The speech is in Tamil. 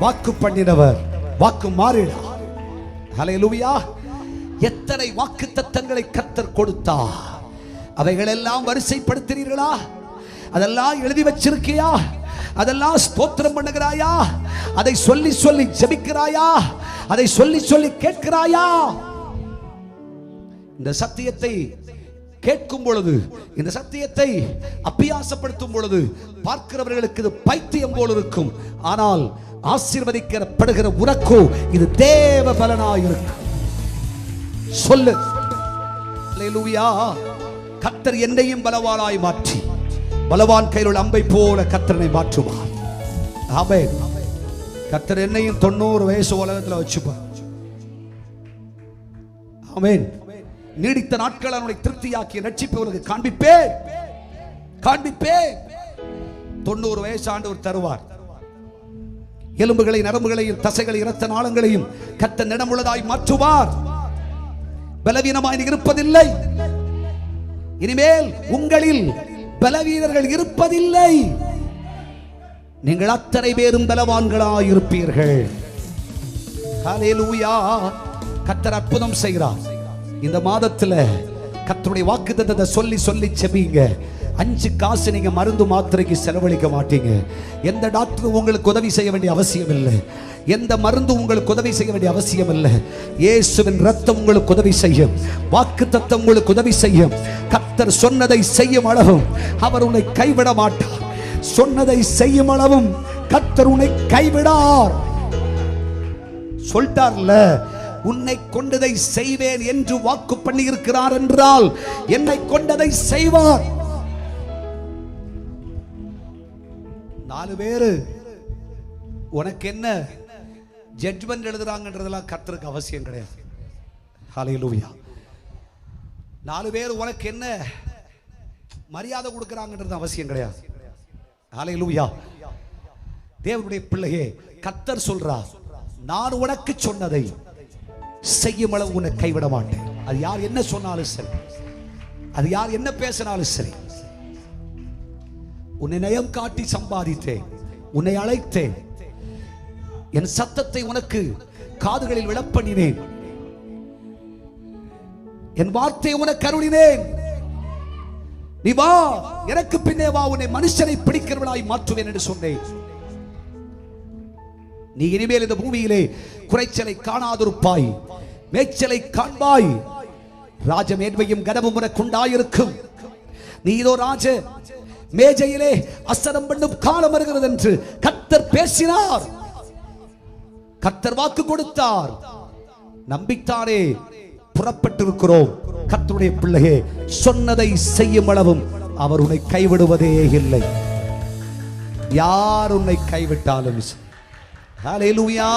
வாக்கு பண்ணினவர் வாக்கு மாறிடா. ஹல்லேலூயா. எத்தனை வாக்கு தத்தங்களை கர்த்தர் கொடுத்தார். அவைகளெல்லாம் வரிசைப்படுத்தினீர்களா? அதெல்லாம் எழுதி வச்சிருக்கியா? அதெல்லாம் ஸ்தோத்திரம் பண்ணுகிறாயா? அதை சொல்லி சொல்லி ஜெபிக்கிறாயா? அதை சொல்லி சொல்லி கேட்கிறாயா? இந்த சத்தியத்தை கேட்கும் பொழுது, இந்த சத்தியத்தை அபியாசப்படுத்தும் பொழுது பார்க்கிறவர்களுக்கு இது பைத்தியம் போல இருக்கும். ஆனால் ஆசீர்வதிக்கப்படுகிற உனக்கோ இது தேவ பலனாயிருக்கும். சொல்லு. அல்லேலூயா. கர்த்தர் என்னையும் பலவானாய் மாற்றி பலவான் கையில் உள்ள அம்பை போல கர்த்தரை மாற்றுவார். ஆமென். கர்த்தர் என்னையும் 90 வயசு உலகத்தில் வச்சுப்பார். ஆமென். நீடித்த நாட்கள் அவனை திருப்தியாக்கிய ரட்சிப்பை உனக்கு காண்பிப்பேன். 90 வயசு ஆண்டவர் தருவார். எலும்புகளை, நரம்புகளையும், தசைகளை, இரத்த நாளங்களையும் கர்த்தர் நிடமுள்ளதாய் மாற்றுவார். பலவீனமாய் இருப்பதில்லை. இனிமேல் உங்களில் பலவீனர்கள் இருப்பதில்லை. நீங்கள் அத்தனை பேரும் பலவான்களாய் இருப்பீர்கள். ஹல்லேலூயா. கர்த்தர் அற்புதம் செய்கிறார். இந்த மாதத்துல கர்த்தருடைய வாக்குத்தத்தத்தை சொல்லி சொல்லி செபிங்க. 5 காசு நீங்க மருந்து மாத்திரைக்கு செலவழிக்க மாட்டீங்க. எந்த டாக்டரும் உங்களுக்கு உதவி செய்ய வேண்டிய அவசியம் இல்லை. எந்த மருந்து உங்களுக்கு உதவி செய்ய வேண்டிய அவசியம் இல்லை. இயேசுவின் ரத்தம் உங்களுக்கு உதவி செய்யும். வாக்குத்தத்தம் உங்களுக்கு உதவி செய்யும். கர்த்தர் சொன்னதை செய்யும் அளவும் அவர் உன்னை கைவிட மாட்டார். சொன்னதை செய்யும் அளவும் கர்த்தர் உன்னை கைவிடார். சொல்லிட்டார்ல, உன்னை கொண்டதை செய்வேன் என்று வாக்கு பண்ணி இருக்கிறார் என்றால் என்னை கொண்டதை செய்வார். 4 பேரு உனக்கு என்ன ஜட்ஜ்மெண்ட் எழுதுறாங்கன்றதெல்லாம் கர்த்தருக்கு அவசியம் கிடையாது. ஹல்லேலூயா. 4 பேர் உனக்கு என்ன மரியாதை கொடுக்கறாங்கன்றது அவசியம் கிடையாது. ஹல்லேலூயா. தேவனுடைய பிள்ளையே, கர்த்தர் சொல்றார், நான் உனக்கு சொன்னதை செய்யும் அளவு உன்னை கைவிட மாட்டேன். அது யார் என்ன சொன்னாலும் சரி, அது யார் என்ன பேசினாலும் சரி. உன்னை நயம் காட்டி சம்பாதித்தேன், உன்னை அழைத்தேன், என் சத்தத்தை உனக்கு காதுகளில் விழப்பண்ணினேன், என் வார்த்தையை உனக்கு அருளினேன். நீ வா, எனக்கு பின்னே வா, உன்னை மனுஷனை பிடிக்கிறவளாய் மாற்றுவேன் என்று சொன்னேன். நீ இனிமேல் இந்த பூமியிலே குறைச்சலை காணாதிருப்பாய், மேய்ச்சலை காண்பாய். ராஜமேன்மையும் கனமும் உனக்கு உண்டாயிருக்கும். நீ இதோ ராஜ மேஜையிலே அசனம் பண்ணும் காலம் வருகிறது என்று கர்த்தர் பேசினார். கர்த்தர் வாக்கு கொடுத்தார். நம்பித்தானே புறப்பட்டிருக்கிறோம். கர்த்தருடைய பிள்ளையே, சொன்னதை செய்யும் அளவும் அவர் உன்னை கைவிடுவதே இல்லை. யார் உன்னை கைவிட்டாலும் ஹல்லேலூயா.